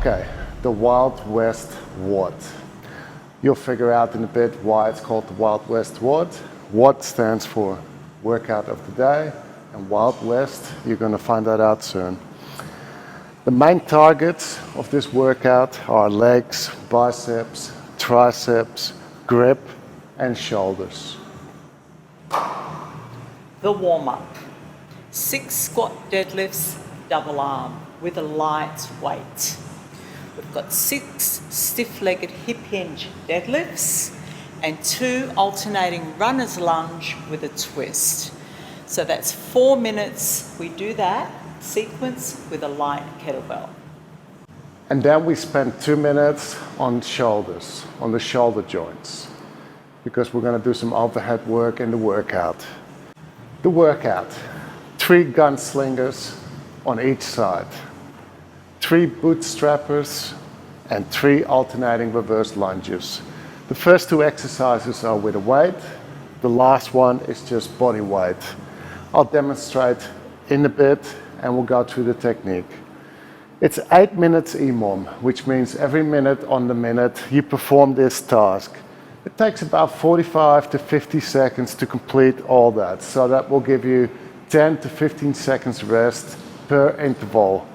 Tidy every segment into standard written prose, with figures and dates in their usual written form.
Okay, the Wild West WOD. You'll figure out in a bit why it's called the Wild West WOD. WOD stands for Workout of the Day, and Wild West, you're going to find that out soon. The main targets of this workout are legs, biceps, triceps, grip, and shoulders. The warm-up. 6 squat deadlifts, double arm with a light weight. We've got 6 stiff-legged hip hinge deadlifts and 2 alternating runner's lunge with a twist. So that's 4 minutes. We do that sequence with a light kettlebell. And then we spend 2 minutes on shoulders, on the shoulder joints, because we're going to do some overhead work in the workout. The workout, 3 gunslingers on each side, 3 bootstrappers, and 3 alternating reverse lunges. The first 2 exercises are with a weight. The last one is just body weight. I'll demonstrate in a bit and we'll go through the technique. It's 8 minutes EMOM, which means every minute on the minute you perform this task. It takes about 45 to 50 seconds to complete all that. So that will give you 10 to 15 seconds rest per interval.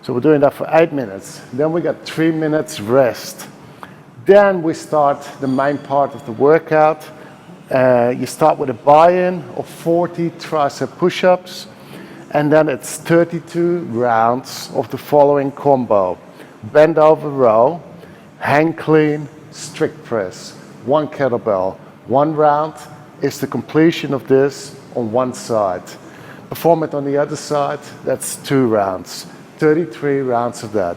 So we're doing that for 8 minutes. Then we got 3 minutes rest. Then we start the main part of the workout. You start with a buy-in of 40 tricep push-ups, and then it's 32 rounds of the following combo: bend over row, hang clean, strict press, 1 kettlebell. 1 round is the completion of this on one side. Perform it on the other side, that's 2 rounds. 33 rounds of that.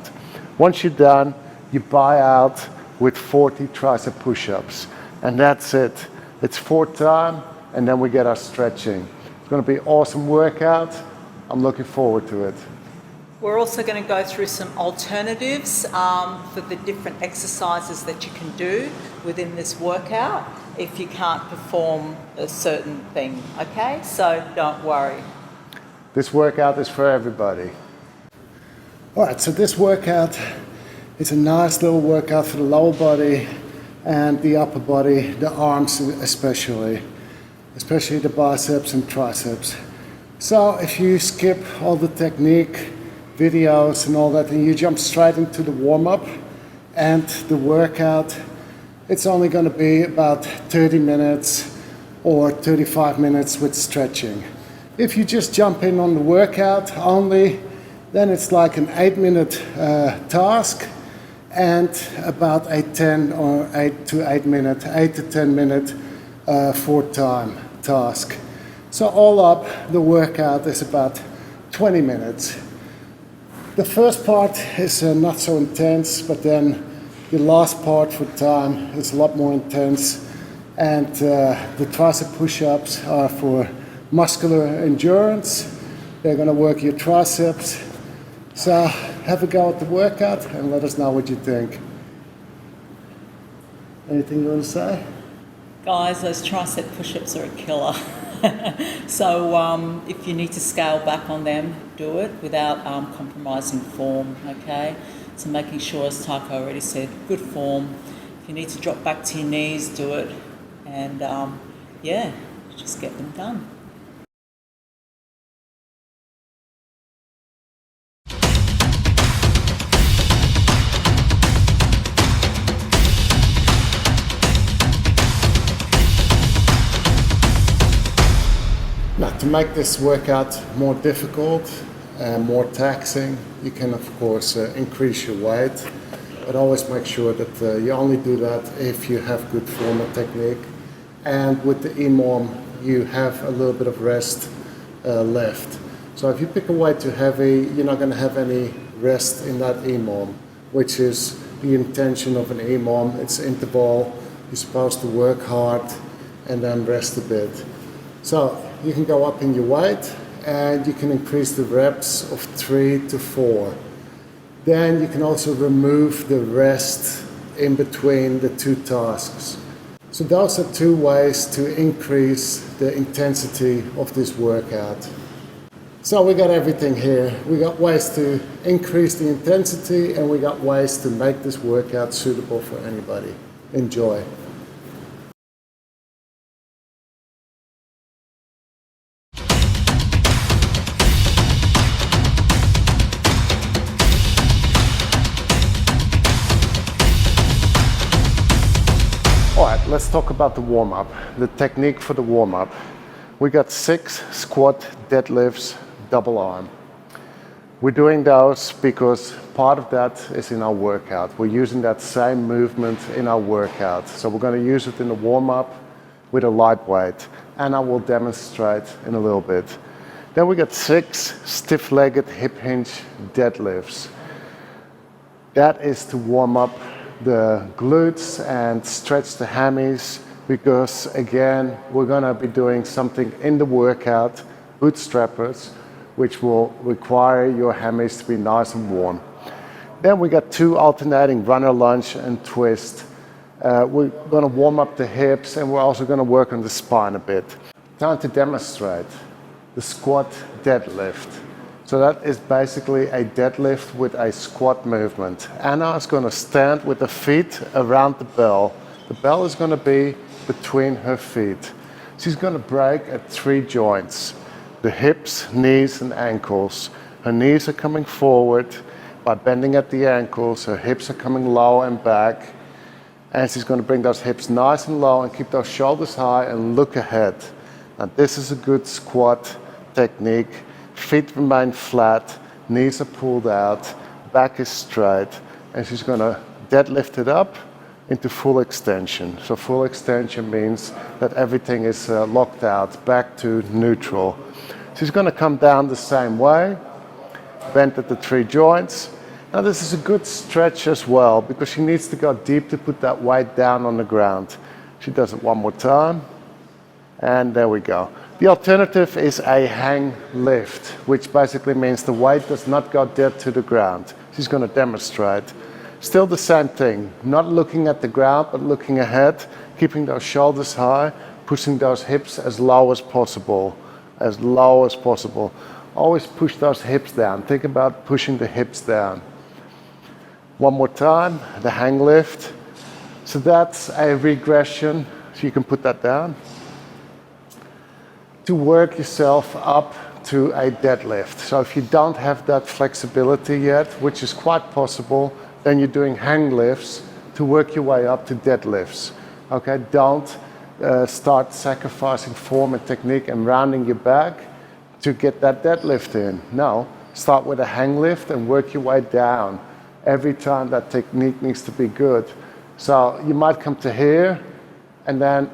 Once you're done, you buy out with 40 tricep push-ups, and that's it. It's 4 time, and then we get our stretching. It's going to be an awesome workout. I'm looking forward to it. We're also going to go through some alternatives for the different exercises that you can do within this workout if you can't perform a certain thing, okay? So don't worry. This workout is for everybody. All right, so this workout is a nice little workout for the lower body and the upper body, the arms especially the biceps and triceps. So if you skip all the technique videos and all that and you jump straight into the warm-up and the workout, it's only going to be about 30 minutes or 35 minutes with stretching. If you just jump in on the workout only, then it's like an 8-minute task and about a 10 or 8 to 10 minute 4 time task. So all up, the workout is about 20 minutes. The first part is not so intense, but then the last part for time is a lot more intense. And the tricep push-ups are for muscular endurance. They're going to work your triceps. So have a go at the workout and let us know what you think. Anything you want to say? Guys, those tricep push-ups are a killer. So if you need to scale back on them, do it without compromising form, okay? So making sure, as Taiko already said, good form. If you need to drop back to your knees, do it. And yeah, just get them done. Now, to make this workout more difficult and more taxing, you can of course increase your weight, but always make sure that you only do that if you have good form and technique, and with the EMOM you have a little bit of rest left. So if you pick a weight too heavy, you're not going to have any rest in that EMOM, which is the intention of an EMOM. It's interval, you're supposed to work hard and then rest a bit. So you can go up in your weight and you can increase the reps of 3 to 4. Then you can also remove the rest in between the 2 tasks. So those are 2 ways to increase the intensity of this workout. So we got everything here. We got ways to increase the intensity, and we got ways to make this workout suitable for anybody. Enjoy. All right, let's talk about the warm-up, the technique for the warm-up. We got 6 squat deadlifts, double arm. We're doing those because part of that is in our workout. We're using that same movement in our workout. So we're going to use it in the warm-up with a light weight, and I will demonstrate in a little bit. Then we got 6 stiff-legged hip hinge deadlifts. That is to warm up the glutes and stretch the hammies, because again, we're going to be doing something in the workout, bootstrappers, which will require your hammies to be nice and warm. Then we got 2 alternating runner lunge and twist. We're going to warm up the hips, and we're also going to work on the spine a bit. Time to demonstrate the squat deadlift. So that is basically a deadlift with a squat movement. Anna is going to stand with the feet around the bell. The bell is going to be between her feet. She's going to break at 3 joints: the hips, knees, and ankles. Her knees are coming forward by bending at the ankles. Her hips are coming low and back. And she's going to bring those hips nice and low and keep those shoulders high and look ahead. Now this is a good squat technique. Feet remain flat, knees are pulled out, back is straight, and she's going to deadlift it up into full extension. So full extension means that everything is locked out, back to neutral. She's going to come down the same way, bent at the 3 joints. Now this is a good stretch as well, because she needs to go deep to put that weight down on the ground. She does it one more time, and there we go. The alternative is a hang lift, which basically means the weight does not go dead to the ground. She's going to demonstrate. Still the same thing, not looking at the ground, but looking ahead, keeping those shoulders high, pushing those hips as low as possible, as low as possible. Always push those hips down. Think about pushing the hips down. One more time, the hang lift. So that's a regression, so you can put that down, to work yourself up to a deadlift. So if you don't have that flexibility yet, which is quite possible, then you're doing hang lifts to work your way up to deadlifts. Okay, don't start sacrificing form and technique and rounding your back to get that deadlift in. No, start with a hang lift and work your way down. Every time that technique needs to be good. So you might come to here, and then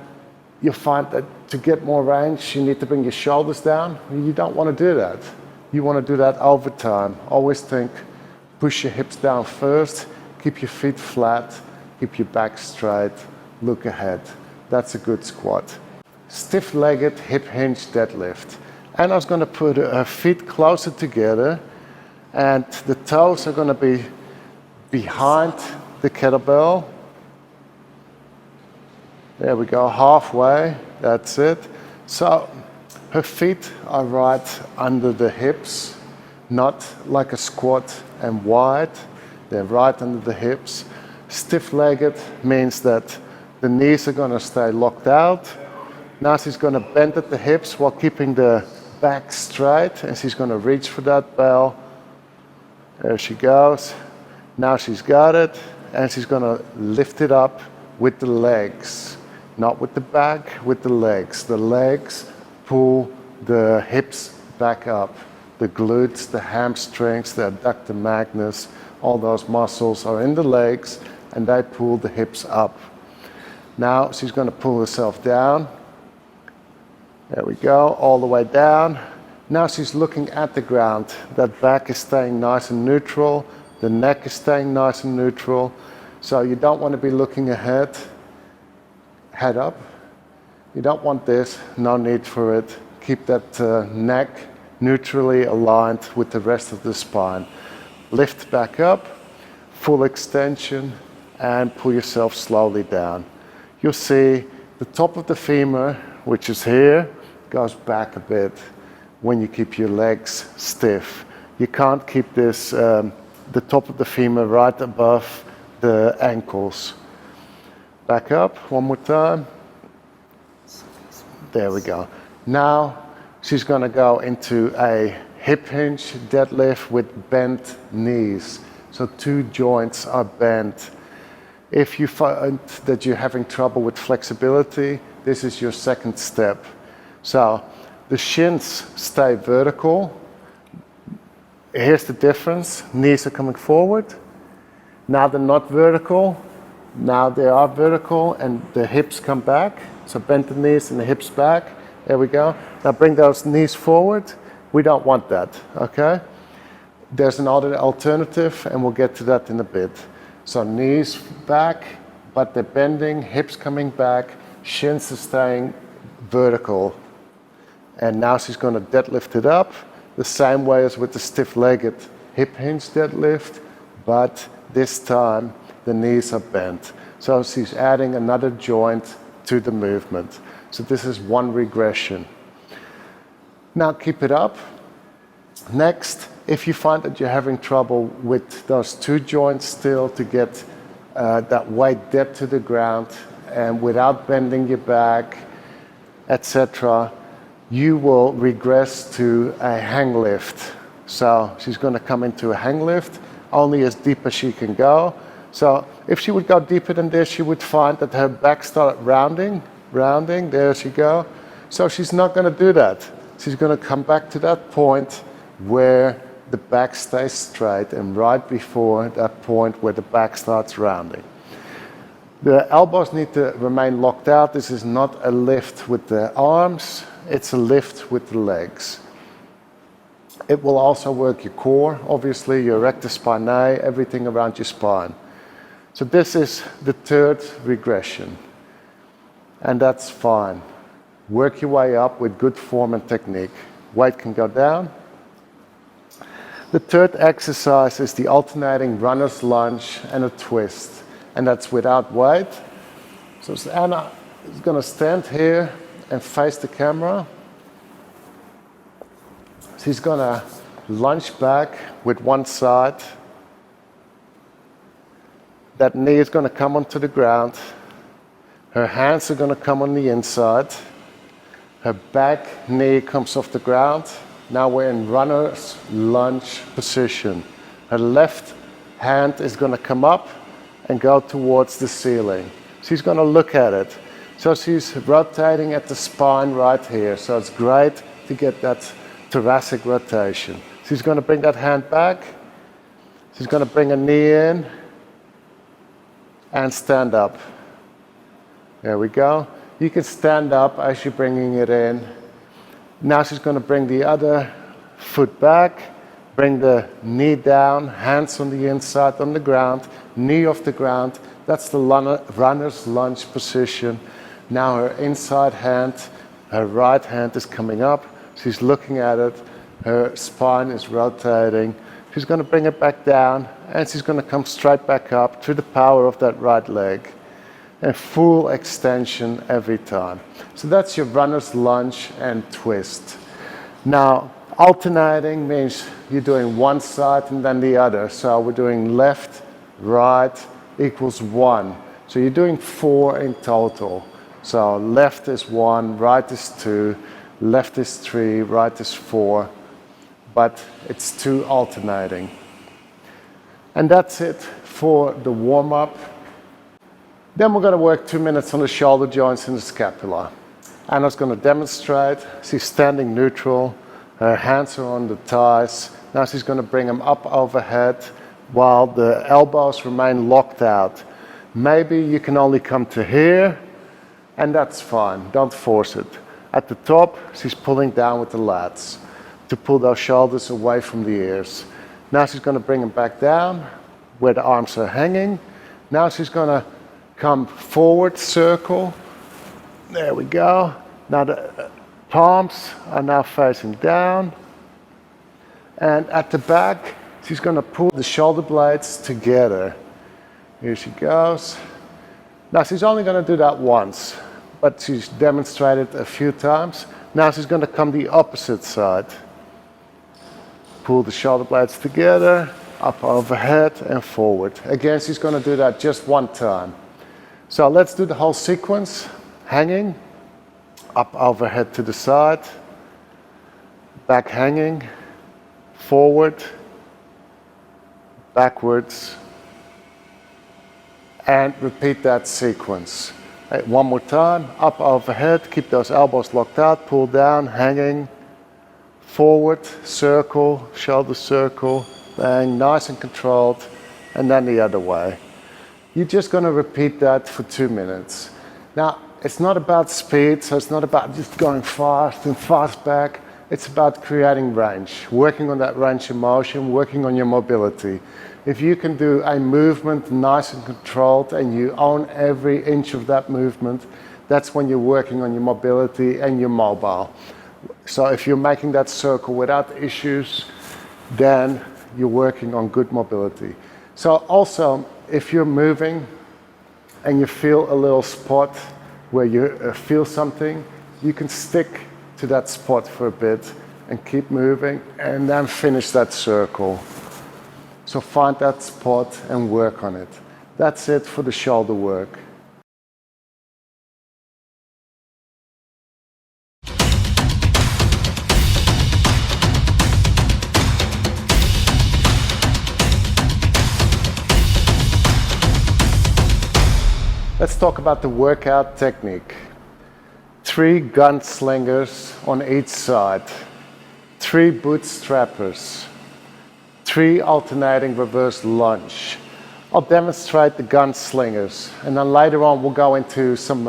you'll find that to get more range, you need to bring your shoulders down. You don't want to do that. You want to do that over time. Always think, push your hips down first, keep your feet flat, keep your back straight, look ahead. That's a good squat. Stiff-legged hip hinge deadlift. And I was going to put her feet closer together, and the toes are going to be behind the kettlebell. There we go, halfway, that's it. So her feet are right under the hips, not like a squat and wide. They're right under the hips. Stiff-legged means that the knees are going to stay locked out. Now she's going to bend at the hips while keeping the back straight, and she's going to reach for that bell. There she goes. Now she's got it, and she's going to lift it up with the legs. Not with the back, with the legs. The legs pull the hips back up. The glutes, the hamstrings, the adductor magnus, all those muscles are in the legs, and they pull the hips up. Now she's going to pull herself down. There we go, all the way down. Now she's looking at the ground. That back is staying nice and neutral. The neck is staying nice and neutral. So you don't want to be looking ahead. Head up. You don't want this, no need for it. Keep that neck neutrally aligned with the rest of the spine. Lift back up, full extension, and pull yourself slowly down. You'll see the top of the femur, which is here, goes back a bit. when you keep your legs stiff. You can't keep this, the top of the femur right above the ankles. Back up, one more time. There we go. Now she's going to go into a hip hinge deadlift with bent knees. So 2 joints are bent. If you find that you're having trouble with flexibility, this is your second step. So the shins stay vertical. Here's the difference. Knees are coming forward. Now they're not vertical. Now they are vertical and the hips come back. So bend the knees and the hips back. There we go. Now bring those knees forward. We don't want that, okay? There's another alternative and we'll get to that in a bit. So knees back, but they're bending, hips coming back, shins are staying vertical. And now she's going to deadlift it up the same way as with the stiff-legged hip hinge deadlift, but this time the knees are bent. So she's adding another joint to the movement. So this is one regression. Now keep it up. Next, if you find that you're having trouble with those 2 joints still to get that weight depth to the ground and without bending your back, etc., you will regress to a hang lift. So she's going to come into a hang lift, only as deep as she can go. So if she would go deeper than this, she would find that her back started rounding, there she go. So she's not going to do that. She's going to come back to that point where the back stays straight and right before that point where the back starts rounding. The elbows need to remain locked out. This is not a lift with the arms, it's a lift with the legs. It will also work your core, obviously, your rectus spinae, everything around your spine. So this is the 3rd regression, and that's fine. Work your way up with good form and technique. Weight can go down. The 3rd exercise is the alternating runner's lunge and a twist, and that's without weight. So Anna is going to stand here and face the camera. She's going to lunge back with one side. That knee is going to come onto the ground. Her hands are going to come on the inside. Her back knee comes off the ground. Now we're in runner's lunge position. Her left hand is going to come up and go towards the ceiling. She's going to look at it. So she's rotating at the spine right here. So it's great to get that thoracic rotation. She's going to bring that hand back. She's going to bring a knee in and stand up. There we go. You can stand up as you're bringing it in. Now she's going to bring the other foot back, bring the knee down, hands on the inside on the ground, knee off the ground. That's the runner's lunge position. Now her inside hand, her right hand is coming up. She's looking at it. Her spine is rotating. She's going to bring it back down, and she's going to come straight back up through the power of that right leg. And full extension every time. So that's your runner's lunge and twist. Now, alternating means you're doing one side and then the other. So we're doing left, right equals 1. So you're doing 4 in total. So left is 1, right is 2, left is 3, right is 4. But it's 2 alternating. And that's it for the warm-up. Then we're going to work 2 minutes on the shoulder joints and the scapula. Anna's going to demonstrate. She's standing neutral. Her hands are on the thighs. Now she's going to bring them up overhead while the elbows remain locked out. Maybe you can only come to here, and that's fine. Don't force it. At the top, she's pulling down with the lats to pull those shoulders away from the ears. Now she's going to bring them back down where the arms are hanging. Now she's going to come forward, circle. There we go. Now the palms are now facing down. And at the back, she's going to pull the shoulder blades together. Here she goes. Now she's only going to do that once, but she's demonstrated a few times. Now she's going to come the opposite side. Pull the shoulder blades together, up overhead and forward. Again, she's going to do that just one time. So let's do the whole sequence. Hanging, up overhead to the side, back hanging, forward, backwards, and repeat that sequence. Right, one more time, up overhead, keep those elbows locked out, pull down, hanging, forward, circle, shoulder circle, bang, nice and controlled, and then the other way. You're just going to repeat that for 2 minutes. Now, it's not about speed, so it's not about just going fast and fast back. It's about creating range, working on that range of motion, working on your mobility. If you can do a movement nice and controlled and you own every inch of that movement, that's when you're working on your mobility and you're mobile. So if you're making that circle without issues, then you're working on good mobility. So also, if you're moving and you feel a little spot where you feel something, you can stick to that spot for a bit and keep moving and then finish that circle. So find that spot and work on it. That's it for the shoulder work. Let's talk about the workout technique. 3 gunslingers on each side, 3 bootstrappers, 3 alternating reverse lunge. I'll demonstrate the gunslingers, and then later on we'll go into some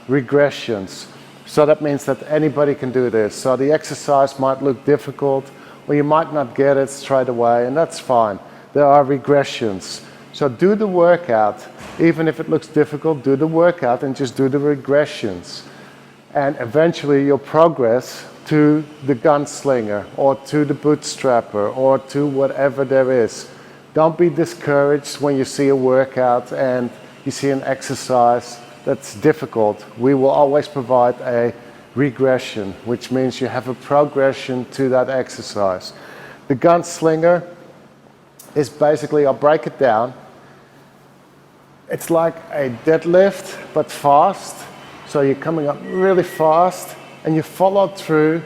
regressions. So that means that anybody can do this. So the exercise might look difficult, or you might not get it straight away, and that's fine. There are regressions. So do the workout, even if it looks difficult, do the workout and just do the regressions. And eventually you'll progress to the gunslinger or to the bootstrapper or to whatever there is. Don't be discouraged when you see a workout and you see an exercise that's difficult. We will always provide a regression, which means you have a progression to that exercise. The gunslinger is basically, I'll break it down. It's like a deadlift, but fast. So you're coming up really fast and you follow through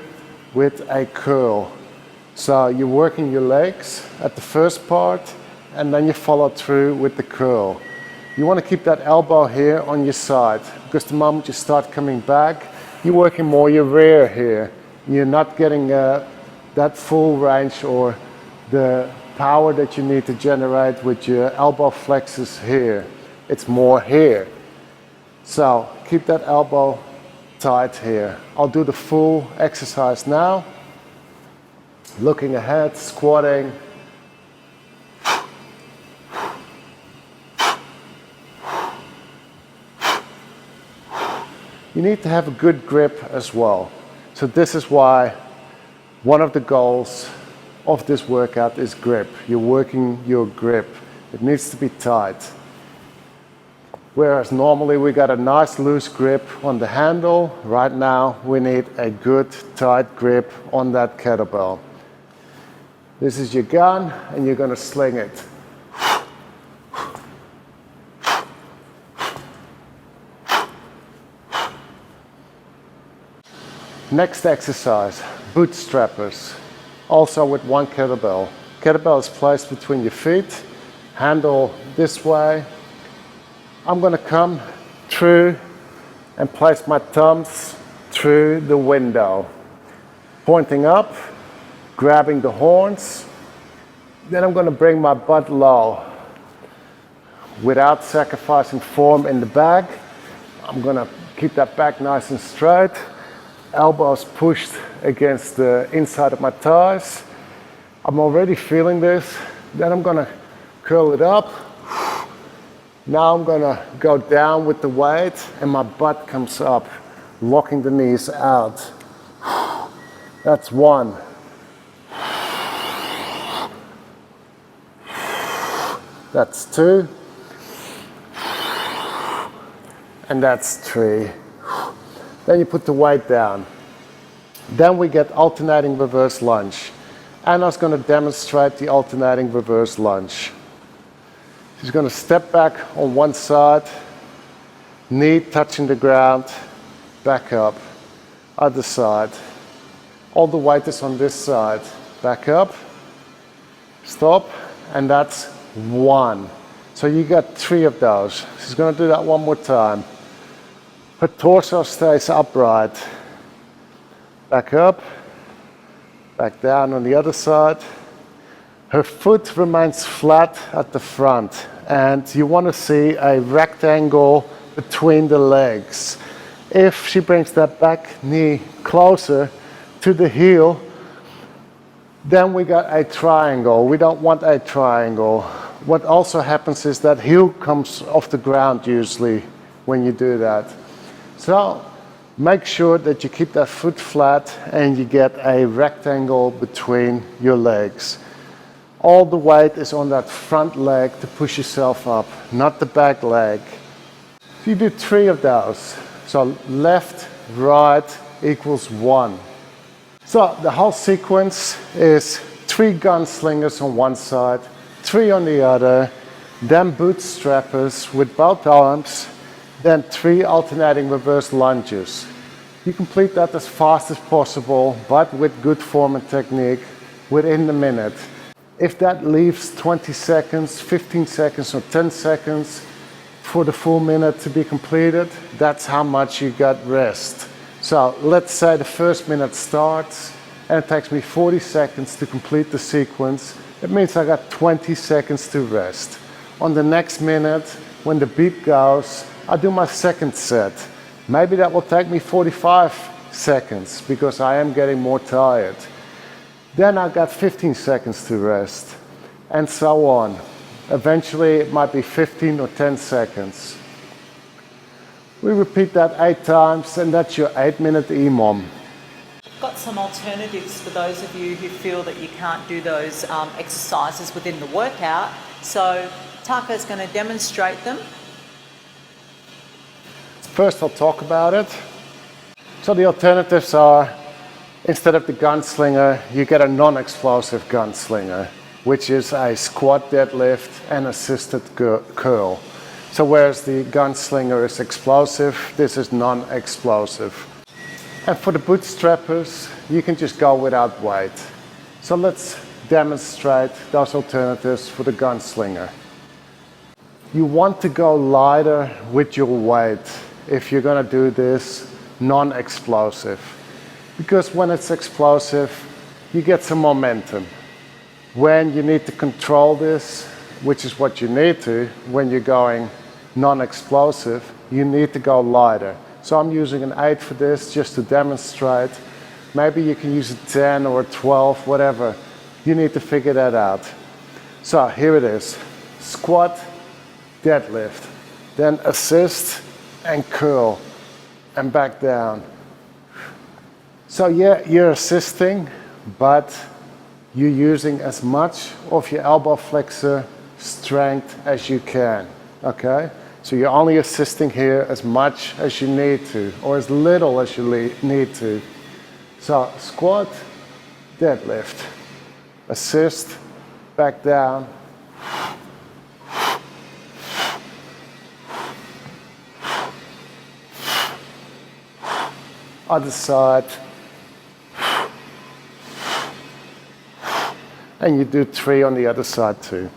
with a curl. So you're working your legs at the first part and then you follow through with the curl. You want to keep that elbow here on your side because the moment you start coming back, you're working more your rear here. You're not getting that full range or the power that you need to generate with your elbow flexors here. It's more here. So keep that elbow tight here. I'll do the full exercise now. Looking ahead, squatting. You need to have a good grip as well. So this is why one of the goals of this workout is grip. You're working your grip. It needs to be tight. Whereas normally we got a nice loose grip on the handle, right now we need a good tight grip on that kettlebell. This is your gun and you're going to sling it. Next exercise, bootstrappers. Also with one kettlebell. Kettlebell is placed between your feet, handle this way. I'm going to come through and place my thumbs through the window. Pointing up, grabbing the horns. Then I'm going to bring my butt low. Without sacrificing form in the back, I'm going to keep that back nice and straight. Elbows pushed against the inside of my thighs. I'm already feeling this. Then I'm going to curl it up. Now I'm going to go down with the weight and my butt comes up, locking the knees out. That's 1. That's 2. And that's 3. Then you put the weight down. Then we get alternating reverse lunge. Anna's going to demonstrate the alternating reverse lunge. She's going to step back on one side, knee touching the ground, back up, other side. All the weight is on this side. Back up, stop, and that's 1. So you got 3 of those. She's going to do that one more time. Her torso stays upright. Back up, back down on the other side. Her foot remains flat at the front, and you want to see a rectangle between the legs. If she brings that back knee closer to the heel, then we got a triangle. We don't want a triangle. What also happens is that heel comes off the ground usually when you do that. So make sure that you keep that foot flat and you get a rectangle between your legs. All the weight is on that front leg to push yourself up, not the back leg. You do 3 of those. So left, right equals 1. So the whole sequence is 3 gunslingers on one side, 3 on the other, then bootstrappers with both arms, then 3 alternating reverse lunges. You complete that as fast as possible, but with good form and technique within the minute. If that leaves 20 seconds, 15 seconds, or 10 seconds for the full minute to be completed, that's how much you got rest. So let's say the first minute starts and it takes me 40 seconds to complete the sequence. It means I got 20 seconds to rest. On the next minute, when the beep goes, I do my second set. Maybe that will take me 45 seconds because I am getting more tired. Then I got 15 seconds to rest, and so on. Eventually it might be 15 or 10 seconds. We repeat that 8 times, and that's your 8-minute EMOM. Got some alternatives for those of you who feel that you can't do those exercises within the workout. So Taka's going to demonstrate them. First I'll talk about it. So the alternatives are, instead of the gunslinger, you get a non-explosive gunslinger, which is a squat deadlift and assisted curl. So whereas the gunslinger is explosive, this is non-explosive. And for the bootstrappers, you can just go without weight. So let's demonstrate those alternatives for the gunslinger. You want to go lighter with your weight if you're going to do this non-explosive. Because when it's explosive, you get some momentum. When you need to control this, which is what you need to when you're going non-explosive, you need to go lighter. So I'm using an 8 for this just to demonstrate. Maybe you can use a 10 or a 12, whatever. You need to figure that out. So here it is. Squat, deadlift, then assist and curl and back down. So yeah, you're assisting, but you're using as much of your elbow flexor strength as you can, okay? So you're only assisting here as much as you need to, or as little as you need to. So squat, deadlift, assist, back down. Other side. And you do 3 on the other side too.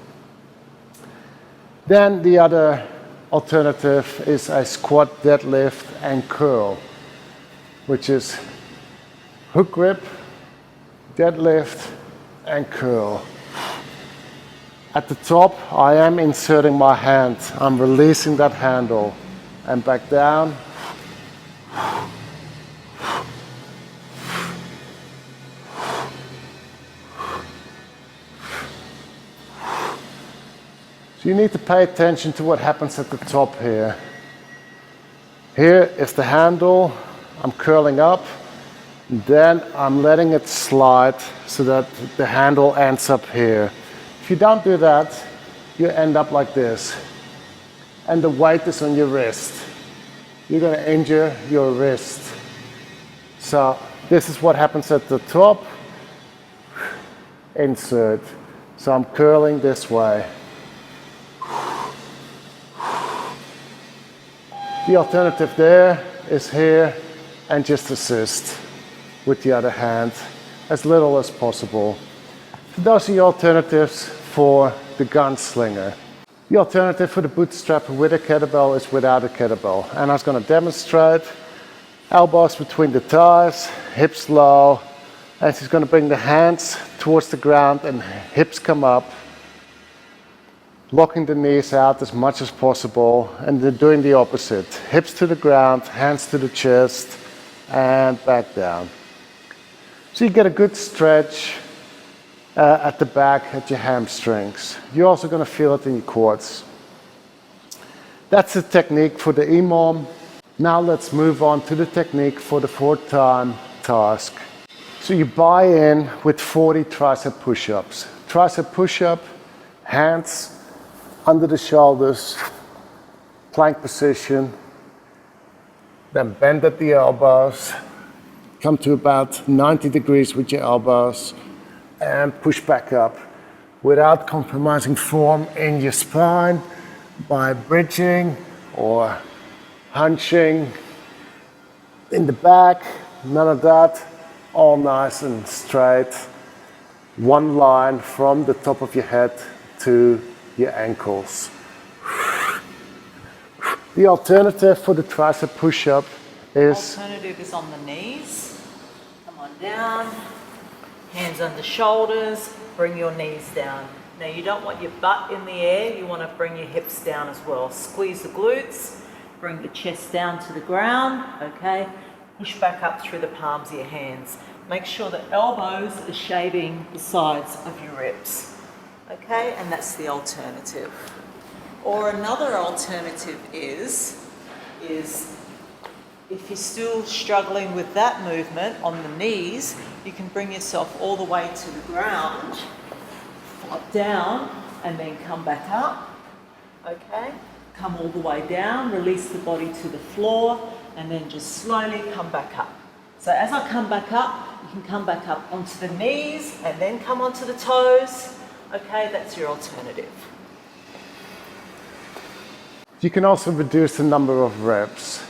Then the other alternative is a squat, deadlift, and curl, which is hook grip, deadlift, and curl. At the top, I am inserting my hand. I'm releasing that handle and back down. So you need to pay attention to what happens at the top here. Here is the handle. I'm curling up. Then I'm letting it slide so that the handle ends up here. If you don't do that, you end up like this. And the weight is on your wrist. You're going to injure your wrist. So This is what happens at the top. Insert. So I'm curling this way. The alternative there is here and just assist with the other hand as little as possible. Those are the alternatives for the gunslinger. The alternative for the bootstrapper with a kettlebell is without a kettlebell. And I was going to demonstrate elbows between the thighs, hips low, and she's going to bring the hands towards the ground and hips come up, locking the knees out as much as possible, and then doing the opposite. Hips to the ground, hands to the chest, and back down. So you get a good stretch at the back, at your hamstrings. You're also going to feel it in your quads. That's the technique for the EMOM. Now let's move on to the technique for the 4-time task. So you buy in with 40 tricep push-ups. Tricep push-up, hands under the shoulders, plank position, then bend at the elbows, come to about 90 degrees with your elbows, and push back up without compromising form in your spine by bridging or hunching in the back. None of that. All nice and straight. One line from the top of your head to your ankles. The alternative for the tricep push-up is... Alternative is on the knees. Come on down. Hands under shoulders, bring your knees down. Now you don't want your butt in the air, you want to bring your hips down as well. Squeeze the glutes, bring the chest down to the ground, okay? Push back up through the palms of your hands. Make sure the elbows are shaving the sides of your ribs, okay? And that's the alternative. Or another alternative is if you're still struggling with that movement on the knees, you can bring yourself all the way to the ground, flop down, and then come back up, okay? Come all the way down, release the body to the floor, and then just slowly come back up. So as I come back up, you can come back up onto the knees, and then come onto the toes, okay? That's your alternative. You can also reduce the number of reps.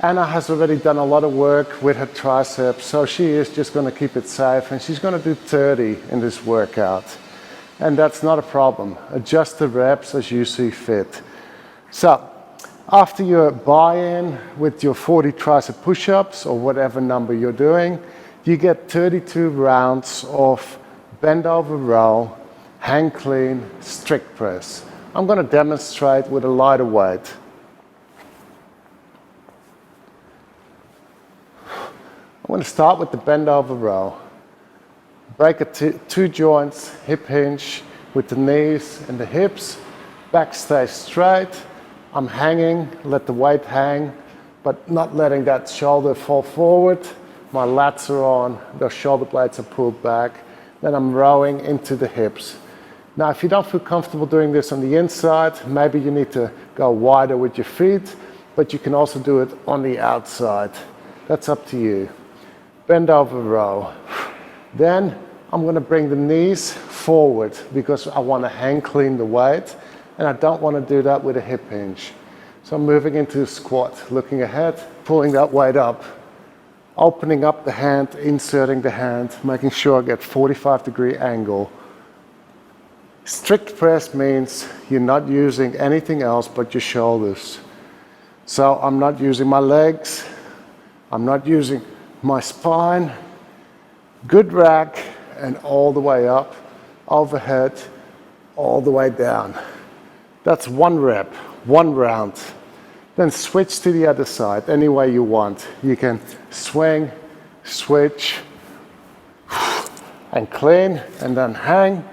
Anna has already done a lot of work with her triceps, so she is just going to keep it safe, and she's going to do 30 in this workout. And that's not a problem. Adjust the reps as you see fit. So, after your buy-in with your 40 tricep push-ups, or whatever number you're doing, you get 32 rounds of bend over row, hang clean, strict press. I'm going to demonstrate with a lighter weight. I'm going to start with the bend over row. Break it two joints, hip hinge with the knees and the hips. Back stays straight. I'm hanging, let the weight hang, but not letting that shoulder fall forward. My lats are on, the shoulder blades are pulled back. Then I'm rowing into the hips. Now, if you don't feel comfortable doing this on the inside, maybe you need to go wider with your feet, but you can also do it on the outside. That's up to you. Bend over row. Then I'm going to bring the knees forward because I want to hang clean the weight, and I don't want to do that with a hip hinge. So I'm moving into a squat, looking ahead, pulling that weight up, opening up the hand, inserting the hand, making sure I get 45-degree angle. Strict press means you're not using anything else but your shoulders. So I'm not using my legs, I'm not using my spine. Good rack and all the way up, overhead, all the way down. That's one rep, one round. Then switch to the other side any way you want. You can swing, switch, and clean, and then hang.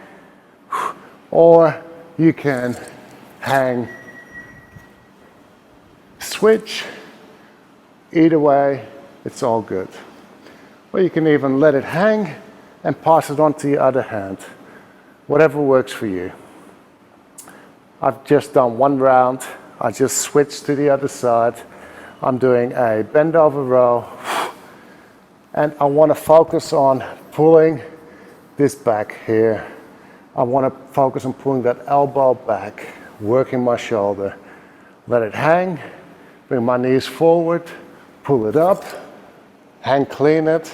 Or you can hang, switch. Either way, it's all good. Or you can even let it hang and pass it on to your other hand. Whatever works for you. I've just done one round. I just switched to the other side. I'm doing a bend over row And I want to focus on pulling this back here. I want to focus on pulling that elbow back, working my shoulder. Let it hang, bring my knees forward, pull it up, hang clean it,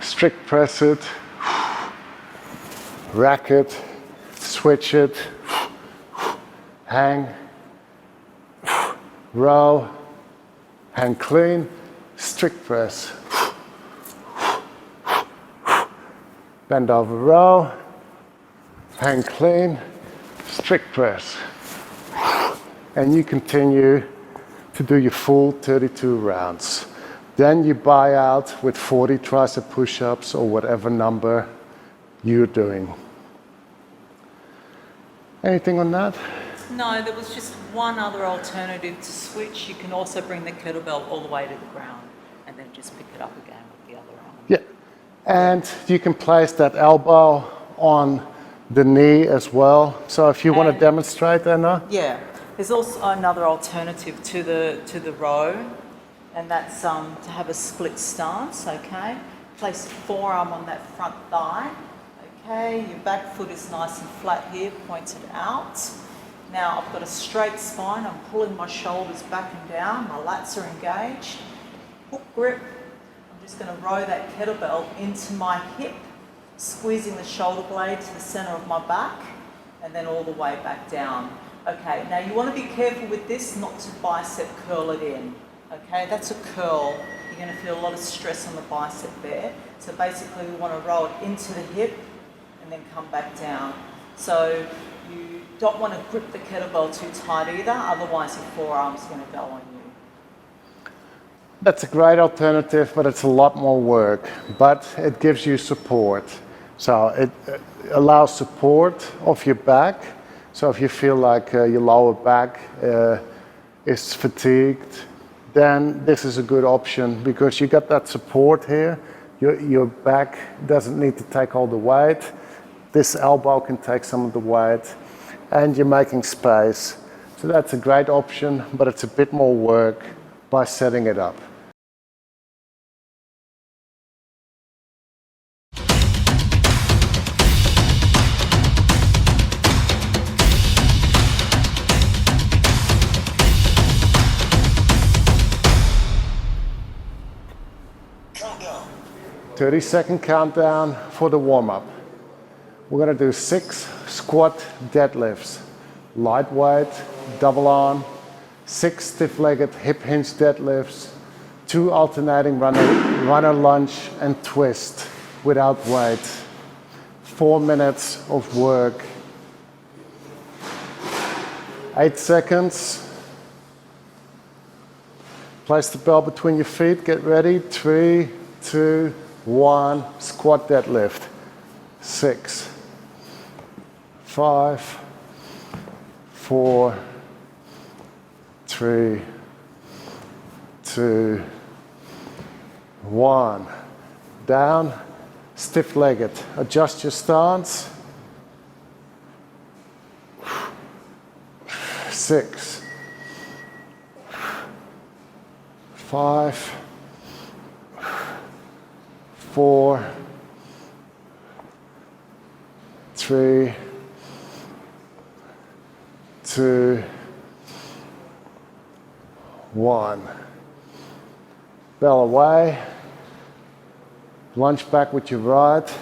strict press it, rack it, switch it, hang, row, hang clean, strict press. Bend over row, hang clean, strict press. And you continue to do your full 32 rounds. Then you buy out with 40 tricep push-ups or whatever number you're doing. Anything on that? No, there was just one other alternative to switch. You can also bring the kettlebell all the way to the ground and then just pick it up again with the other arm. Yeah. And you can place that elbow on the knee as well. So if you want to demonstrate, Anna? Yeah. There's also another alternative to the row, and that's to have a split stance, okay? Place your forearm on that front thigh, okay? Your back foot is nice and flat here, pointed out. Now I've got a straight spine, I'm pulling my shoulders back and down, my lats are engaged. Hook grip, I'm just going to row that kettlebell into my hip, squeezing the shoulder blade to the center of my back, and then all the way back down. Okay, now you want to be careful with this not to bicep curl it in. Okay, that's a curl. You're going to feel a lot of stress on the bicep there. So basically we want to roll it into the hip and then come back down. So you don't want to grip the kettlebell too tight either, otherwise your forearm's going to go on you. That's a great alternative, but it's a lot more work. But it gives you support. So it allows support of your back. So if you feel like your lower back is fatigued, then this is a good option because you got that support here. Your back doesn't need to take all the weight. This elbow can take some of the weight and you're making space. So that's a great option, but it's a bit more work by setting it up. Countdown. 30-second countdown for the warm-up. We're going to do 6 squat deadlifts, lightweight, double arm, 6 stiff-legged hip hinge deadlifts, 2 alternating runner lunge and twist without weight. 4 minutes of work. 8 seconds. Place the bell between your feet, get ready. 3, 2, 1, squat deadlift. 6, 5, 4, 3, 2, 1. Down, stiff-legged. Adjust your stance. 6, 5, 4, 3, 2, 1. Bell away. Lunge back with your right.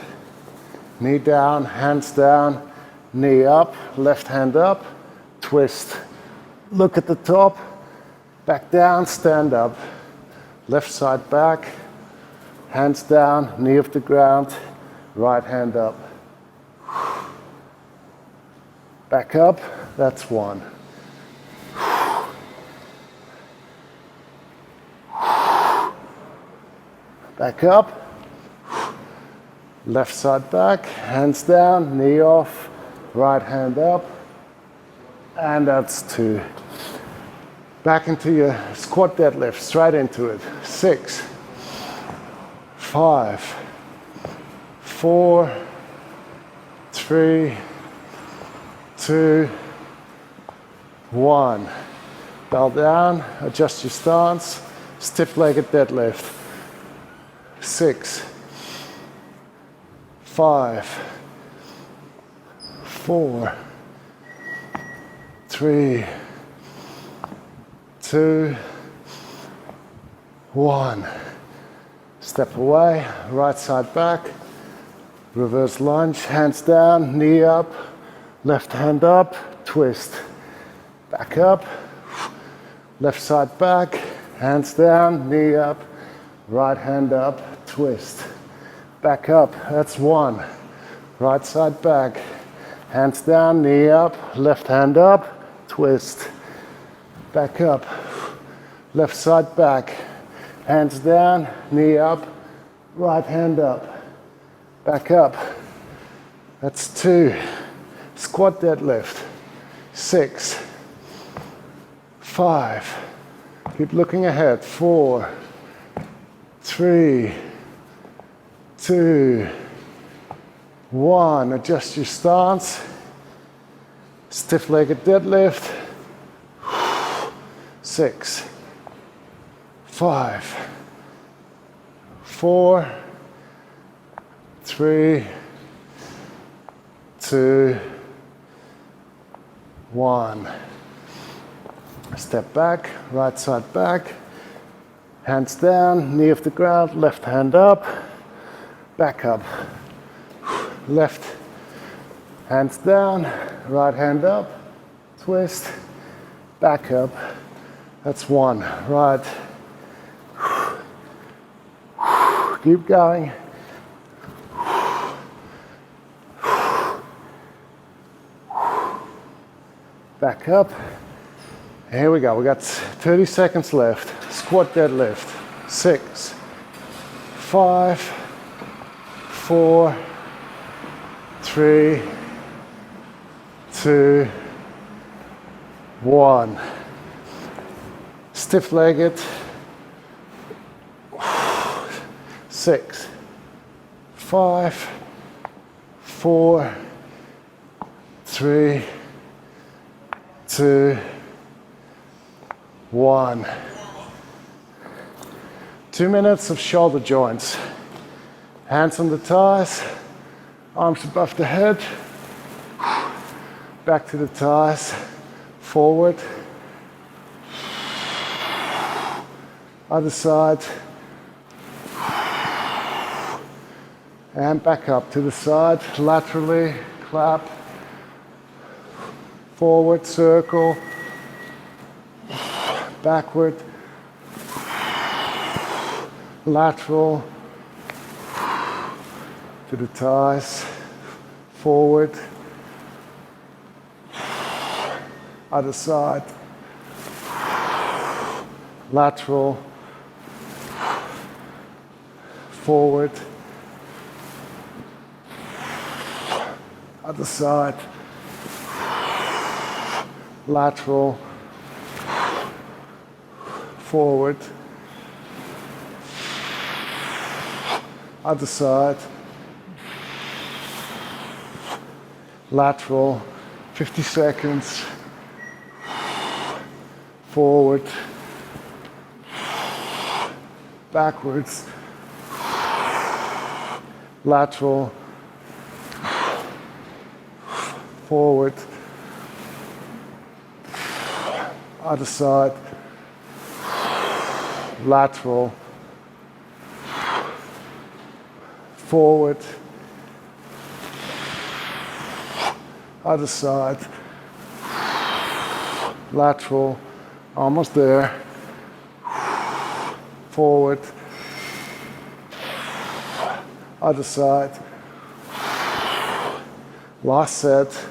Knee down, hands down, knee up, left hand up, twist. Look at the top, back down, stand up. Left side back, hands down, knee off the ground, right hand up. Back up, that's 1. Back up. Left side back, hands down, knee off, right hand up, and that's 2. Back into your squat deadlift, straight into it. 6, 5, 4, 3, 2, 1. Bell down, adjust your stance, stiff-legged deadlift. 6, 5, 4, 3, 2, 1. Step away, right side back, reverse lunge, hands down, knee up, left hand up, twist. Back up, left side back, hands down, knee up, right hand up, twist. Back up, that's 1. Right side back, hands down, knee up, left hand up, twist. Back up, left side back, hands down, knee up, right hand up. Back up, that's 2. Squat deadlift, 6, 5, keep looking ahead, 4, 3, 2, 1, adjust your stance, stiff-legged deadlift, 6, 5, 4, 3, 2, 1. Step back, right side back, hands down, knee off the ground, left hand up, back up, left, hands down, right hand up, twist, back up, that's 1, right, keep going, back up. Here we go, we got 30 seconds left. Squat deadlift. 6, 5, 4, 3, 2, 1. Stiff-legged. 6, 5, 4, 3, 2, 1. 2 minutes of shoulder joints. Hands on the thighs, arms above the head, back to the thighs, forward, other side, and back up to the side, laterally, clap, forward, circle, backward, lateral, to the thighs, forward, other side, lateral, forward, other side, lateral, forward, other side, lateral, 50 seconds, forward, backwards, lateral, forward, other side, lateral, forward, other side, lateral, almost there, forward, other side, last set,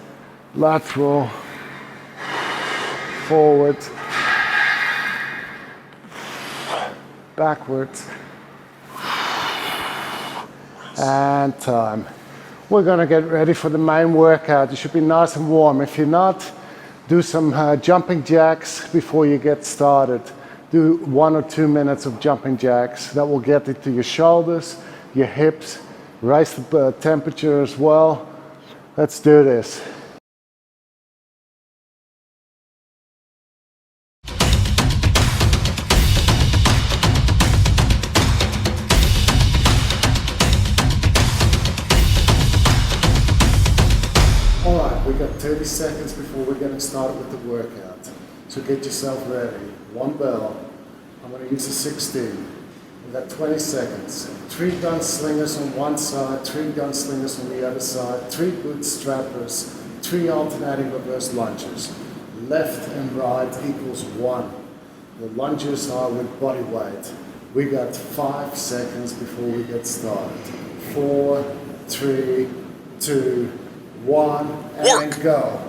lateral, forward, backwards, and time. We're gonna get ready for the main workout. You should be nice and warm. If you're not, do some jumping jacks before you get started. Do 1 or 2 minutes of jumping jacks. That will get into your shoulders, your hips, raise the temperature as well. Let's do this. 30 seconds before we're getting started with the workout. So get yourself ready. 1 bell. I'm going to use a 16. We've got 20 seconds. 3 gunslingers on one side, 3 gunslingers on the other side, 3 bootstrappers, 3 alternating reverse lunges. Left and right equals 1. The lunges are with body weight. We got 5 seconds before we get started. 4, 3, 2, 1, and go.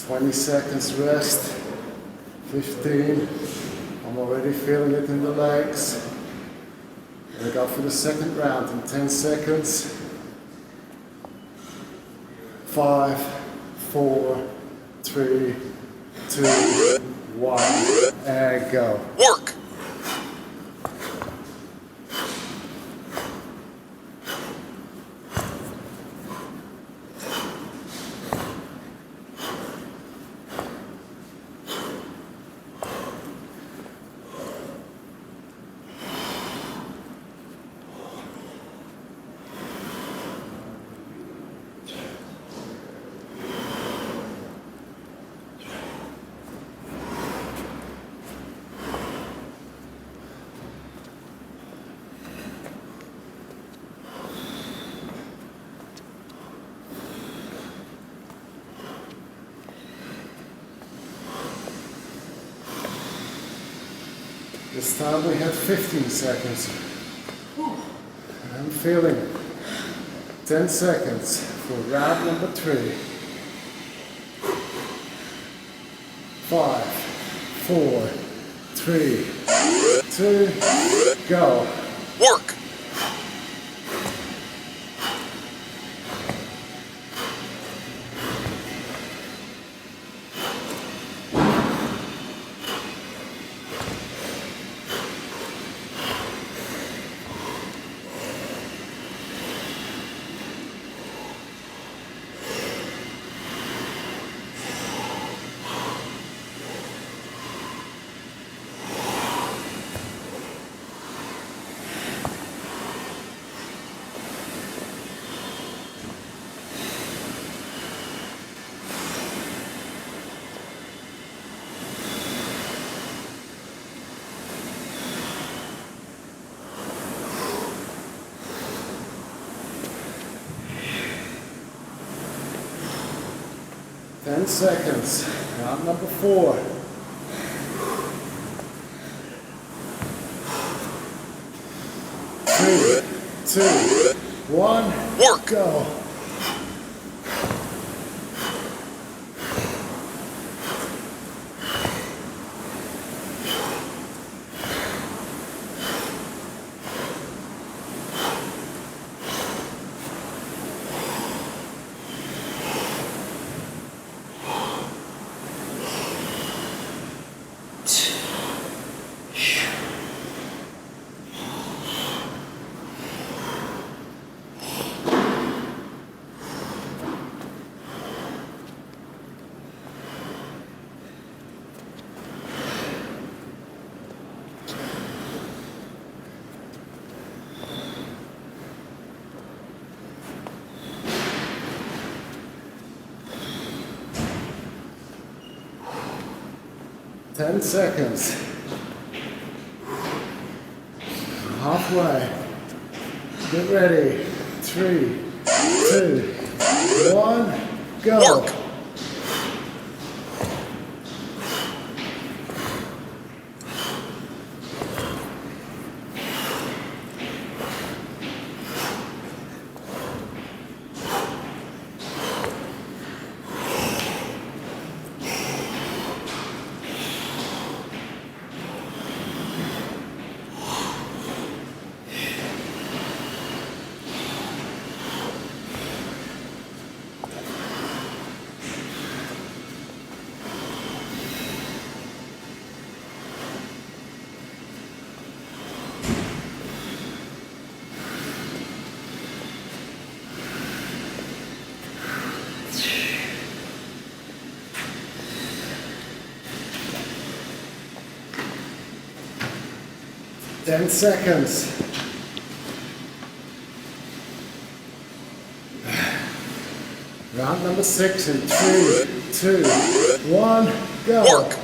Twenty seconds rest, 15, I'm already feeling it in the legs. We go for the second round in 10 seconds. 5, 4, 3, 2, 1, and go. Work! This time we had 15 seconds. I'm feeling it. 10 seconds for round number 3. 5, 4, 3, 2, go. Work! Ten seconds. Round number 4. 3, 2, 1. Work! Go. Ten seconds. Halfway. Get ready. 3, 2, 1, go. Work! 10 seconds. Round number 6 in 3, 2, 1, go. Work.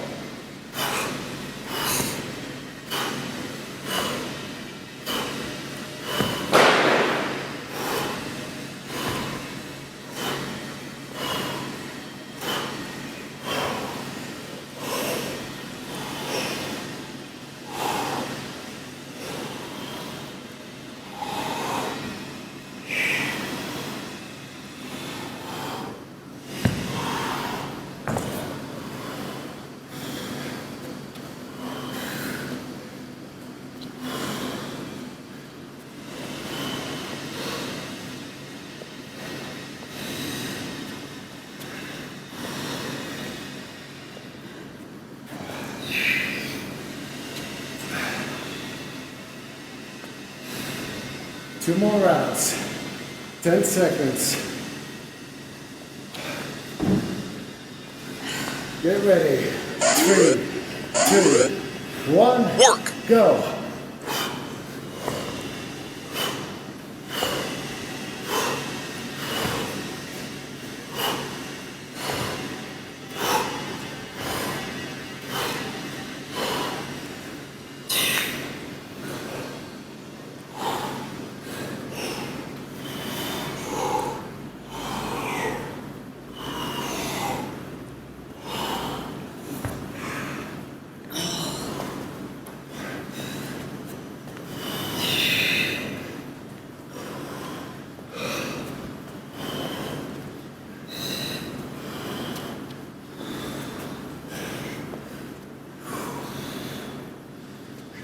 Two more rounds. 10 seconds. Get ready. 3, 2, 1. Work. Go.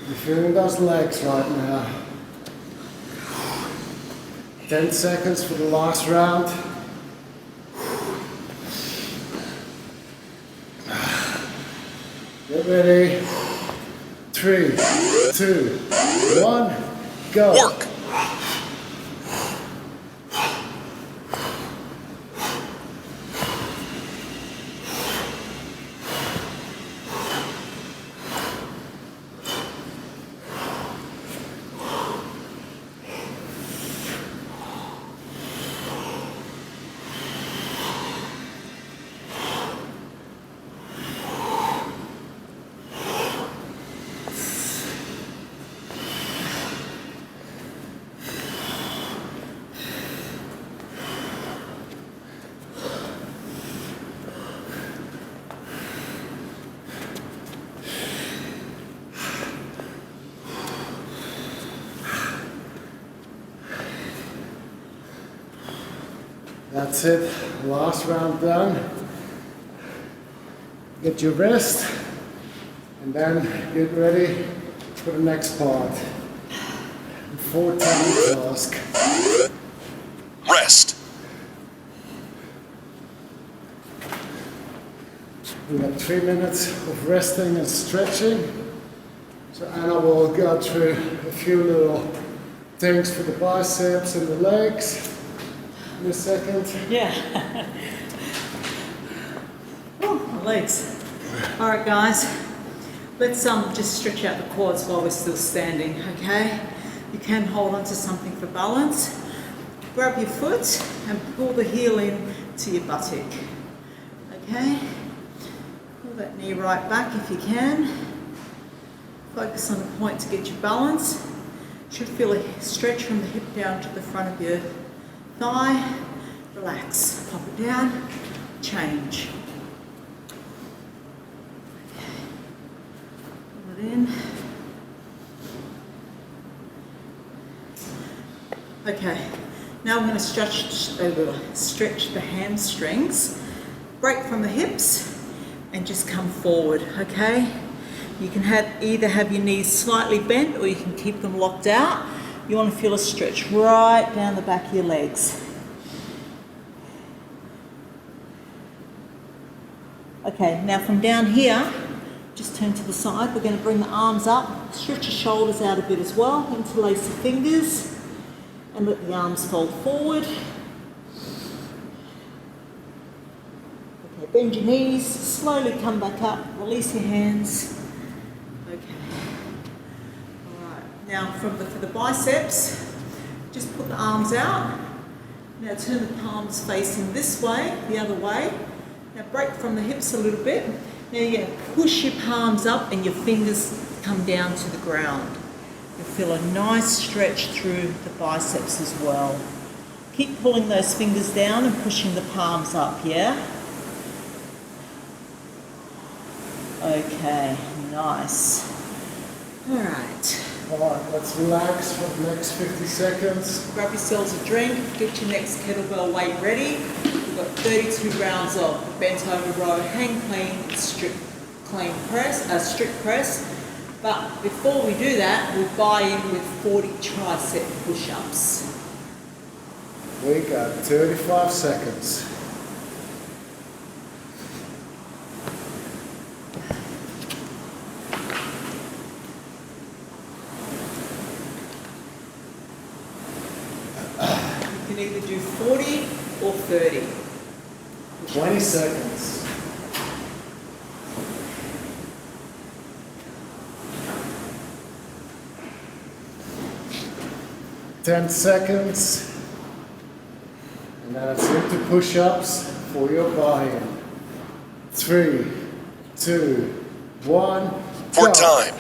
You're feeling those legs right now. 10 seconds for the last round. Get ready. 3, 2, 1, go. Work. That's it, last round done. Get your rest and then get ready for the next part. 4-time task. Rest. We have 3 minutes of resting and stretching. So Anna will go through a few little things for the biceps and the legs in a second. Yeah. Oh, my legs. All right, guys. Let's just stretch out the quads while we're still standing, okay? You can hold on to something for balance. Grab your foot and pull the heel in to your buttock, okay? Pull that knee right back if you can. Focus on the point to get your balance. Should feel a stretch from the hip down to the front of your thigh. Relax. Pop it down. Change. Pull it in. Okay. Now we're going to stretch the hamstrings. Break from the hips and just come forward. Okay. You can either have your knees slightly bent or you can keep them locked out. You want to feel a stretch right down the back of your legs. Okay, now from down here, just turn to the side. We're going to bring the arms up, stretch your shoulders out a bit as well, interlace the fingers and let the arms fold forward. Okay, bend your knees, slowly come back up, release your hands. Okay. All right. Now for the biceps, just put the arms out. Now turn the palms facing this way, the other way. Now break from the hips a little bit. Now you're going to push your palms up and your fingers come down to the ground. You'll feel a nice stretch through the biceps as well. Keep pulling those fingers down and pushing the palms up, yeah? Okay, nice. All right. Alright, let's relax for the next 50 seconds. Grab yourselves a drink, get your next kettlebell weight ready. We've got 32 rounds of bent over row, hang clean, strict press. But before we do that, we buy in with 40 tricep push-ups. We got 35 seconds. You can either do 40 or 30. 20 seconds. 10 seconds. And that's into push-ups for your buy-in. 3, 2, 1, For go. time.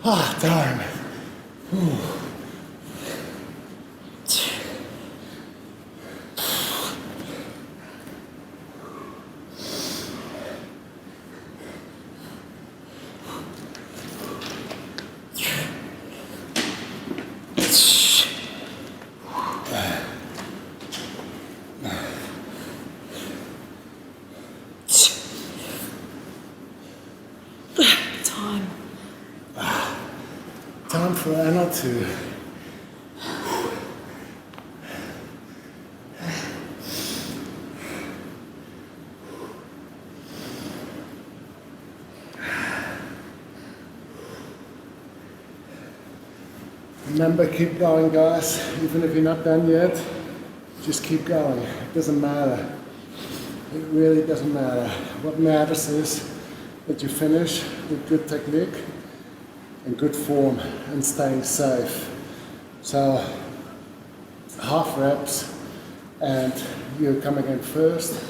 Ah, time. Time. Time for Anna to remember, keep going, guys. Even if you're not done yet, just keep going. It doesn't matter. It really doesn't matter. What matters is that you finish with good technique and good form and staying safe. So half reps and you coming in first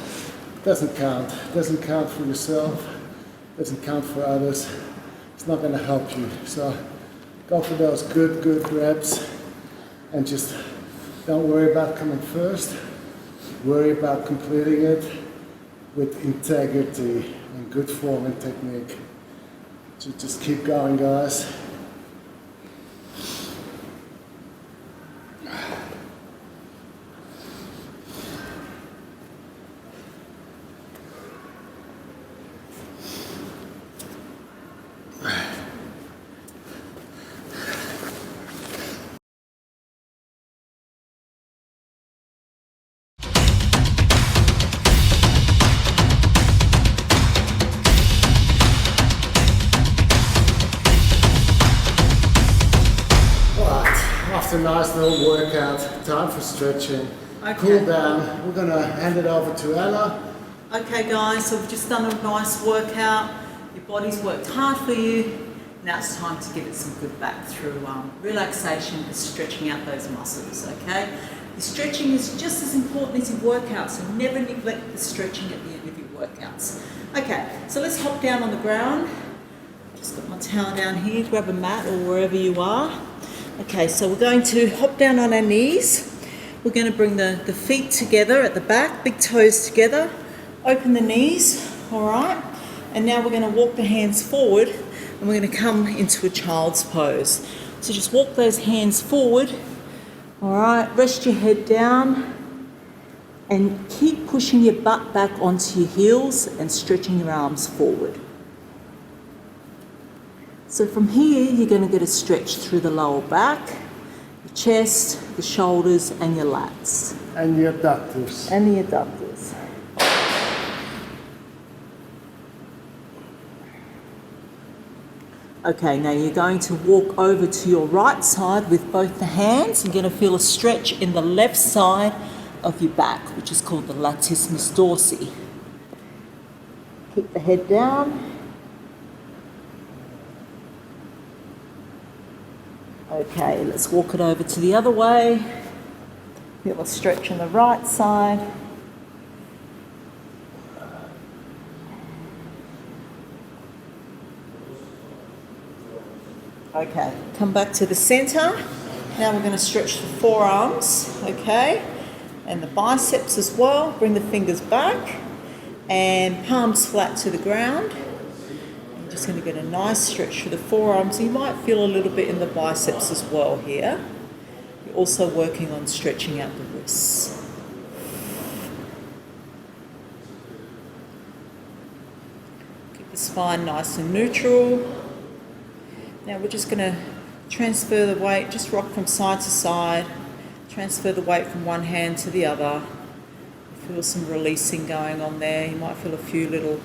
doesn't count. Doesn't count for yourself, doesn't count for others. It's not going to help you. So go for those good reps and just don't worry about coming first. Worry about completing it with integrity and good form and technique. So just keep going, guys. After a nice little workout, time for stretching. Okay. Cool down. We're going to hand it over to Anna. Okay guys, so we've just done a nice workout. Your body's worked hard for you. Now it's time to give it some good back through relaxation and stretching out those muscles, okay? Your stretching is just as important as your workout, so never neglect the stretching at the end of your workouts. Okay, so let's hop down on the ground. Just got my towel down here, grab a mat or wherever you are. Okay, so we're going to hop down on our knees. We're going to bring the feet together at the back, big toes together. Open the knees, all right? And now we're going to walk the hands forward and we're going to come into a child's pose. So just walk those hands forward, all right? Rest your head down and keep pushing your butt back onto your heels and stretching your arms forward. So from here, you're going to get a stretch through the lower back, your chest, the shoulders and your lats. And your adductors. And the adductors. Okay, now you're going to walk over to your right side with both the hands. You're going to feel a stretch in the left side of your back, which is called the latissimus dorsi. Keep the head down. Okay, let's walk it over to the other way. Feel a stretch on the right side. Okay, come back to the center. Now we're going to stretch the forearms, okay, and the biceps as well. Bring the fingers back and palms flat to the ground. I'm just going to get a nice stretch through the forearms. You might feel a little bit in the biceps as well here. You're also working on stretching out the wrists. Keep the spine nice and neutral. Now we're just going to transfer the weight, just rock from side to side, transfer the weight from one hand to the other. Feel some releasing going on there. You might feel a few little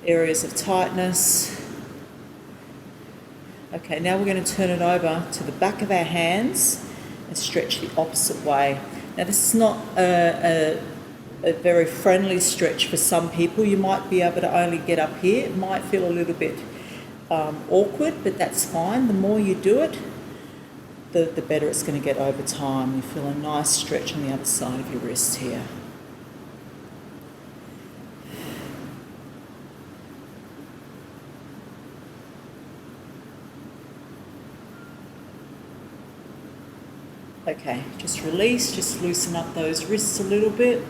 areas of tightness. Okay, now we're going to turn it over to the back of our hands and stretch the opposite way. Now this is not a very friendly stretch for some people. You might be able to only get up here. It might feel a little bit awkward, but that's fine. The more you do it, the better it's going to get over time. You feel a nice stretch on the other side of your wrist here. Okay, just release, just loosen up those wrists a little bit.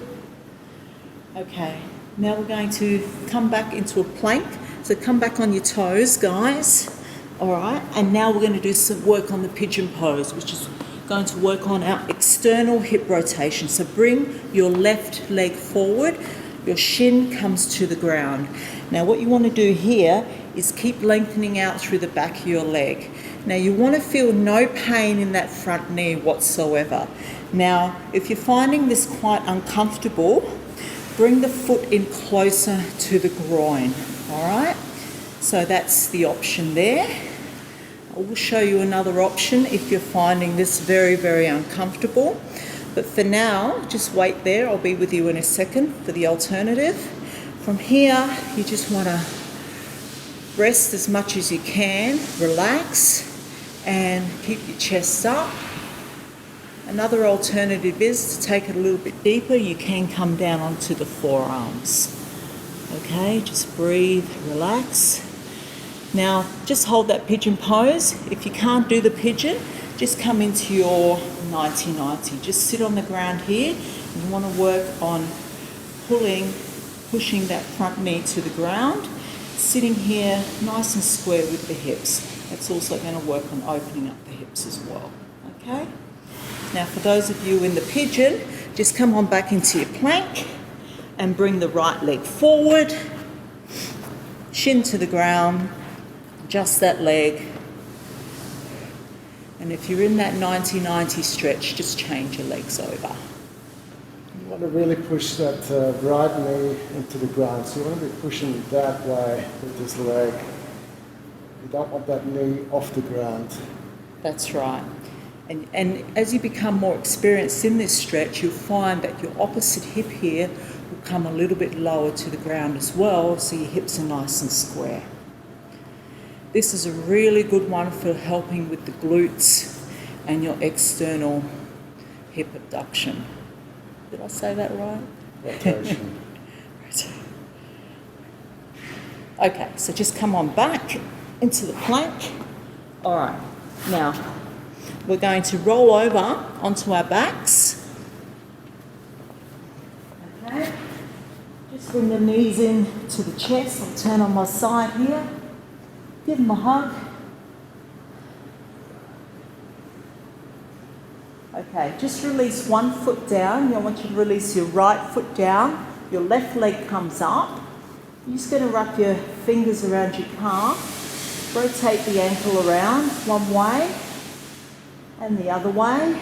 Okay, now we're going to come back into a plank. So come back on your toes, guys. All right, and now we're going to do some work on the pigeon pose, which is going to work on our external hip rotation. So bring your left leg forward, your shin comes to the ground. Now what you want to do here is keep lengthening out through the back of your leg. Now you want to feel no pain in that front knee whatsoever. Now if you're finding this quite uncomfortable, bring the foot in closer to the groin, all right? So that's the option there. I will show you another option if you're finding this very, very uncomfortable. But for now, just wait there. I'll be with you in a second for the alternative. From here, you just want to rest as much as you can, relax, and keep your chest up. Another alternative is to take it a little bit deeper. You can come down onto the forearms. Okay, just breathe, relax. Now, just hold that pigeon pose. If you can't do the pigeon, just come into your 90-90. Just sit on the ground here. You want to work on pushing that front knee to the ground. Sitting here nice and square with the hips. That's also going to work on opening up the hips as well. Okay? Now, for those of you in the pigeon, just come on back into your plank and bring the right leg forward, shin to the ground, just that leg. And if you're in that 90-90 stretch, just change your legs over. You want to really push that right knee into the ground. So you want to be pushing it that way with this leg. You don't want that knee off the ground. That's right. And as you become more experienced in this stretch, you'll find that your opposite hip here will come a little bit lower to the ground as well, so your hips are nice and square. This is a really good one for helping with the glutes and your external hip abduction. Did I say that right? Rotation. Okay, so just come on back into the plank. All right, now we're going to roll over onto our backs. Okay, just bring the knees in to the chest. I'll turn on my side here. Give them a hug. Okay, just release one foot down. I want you to release your right foot down. Your left leg comes up. You're just going to wrap your fingers around your calf. Rotate the ankle around one way and the other way.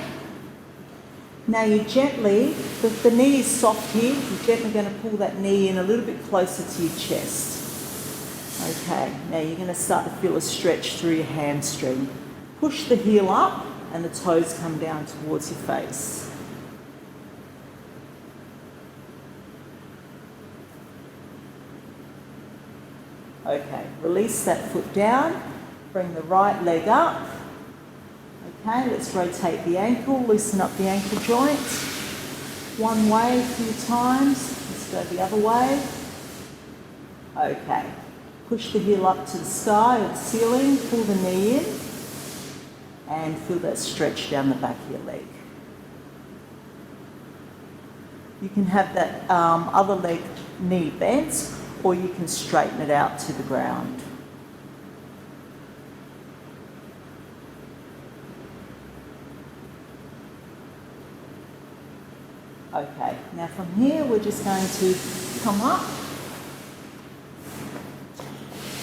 Now you gently, the knee is soft here, you're gently going to pull that knee in a little bit closer to your chest. Okay, now you're going to start to feel a stretch through your hamstring. Push the heel up and the toes come down towards your face. Okay, release that foot down, bring the right leg up. Okay, let's rotate the ankle, loosen up the ankle joint. One way a few times, let's go the other way. Okay, push the heel up to the sky or the ceiling, pull the knee in, and feel that stretch down the back of your leg. You can have that other leg knee bent, or you can straighten it out to the ground. Okay, now from here we're just going to come up,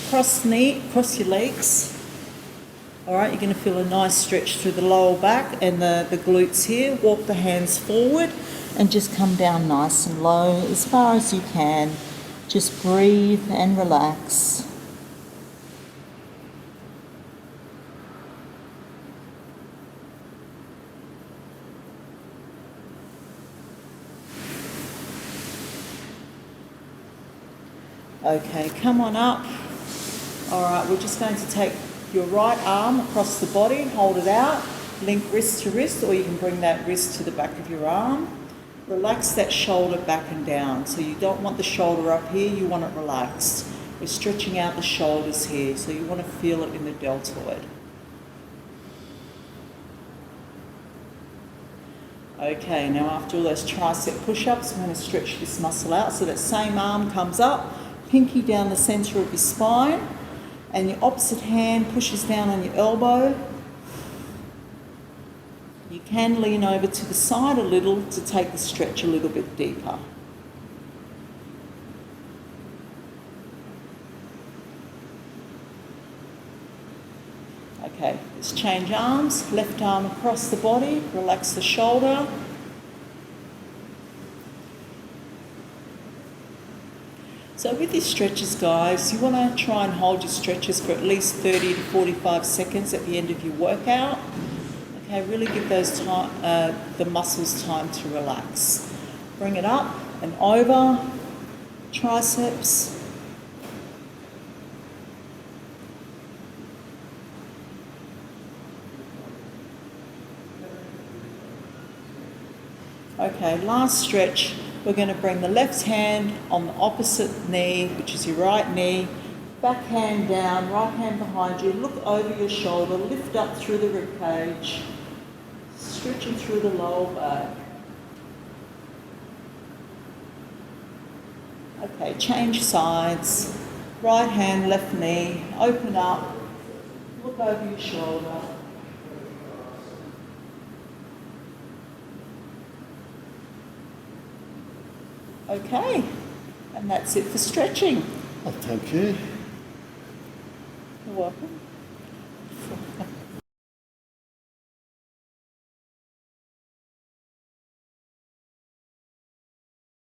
cross your legs. All right, you're going to feel a nice stretch through the lower back and the glutes here. Walk the hands forward and just come down nice and low as far as you can. Just breathe and relax. Okay, come on up. All right, we're just going to take your right arm across the body, hold it out, link wrist to wrist, or you can bring that wrist to the back of your arm. Relax that shoulder back and down. So you don't want the shoulder up here, you want it relaxed. We're stretching out the shoulders here, so you want to feel it in the deltoid. Okay, now after all those tricep push-ups, I'm going to stretch this muscle out so that same arm comes up, pinky down the centre of your spine, and your opposite hand pushes down on your elbow. You can lean over to the side a little to take the stretch a little bit deeper. Okay, let's change arms. Left arm across the body, relax the shoulder. So with these stretches, guys, you want to try and hold your stretches for at least 30 to 45 seconds at the end of your workout. Okay, really give those the muscles time to relax. Bring it up and over, triceps. Okay, last stretch. We're going to bring the left hand on the opposite knee, which is your right knee, back hand down, right hand behind you, look over your shoulder, lift up through the rib cage, stretching through the lower back. Okay, change sides, right hand, left knee, open up, look over your shoulder. Okay, and that's it for stretching. Oh, thank you. You're welcome.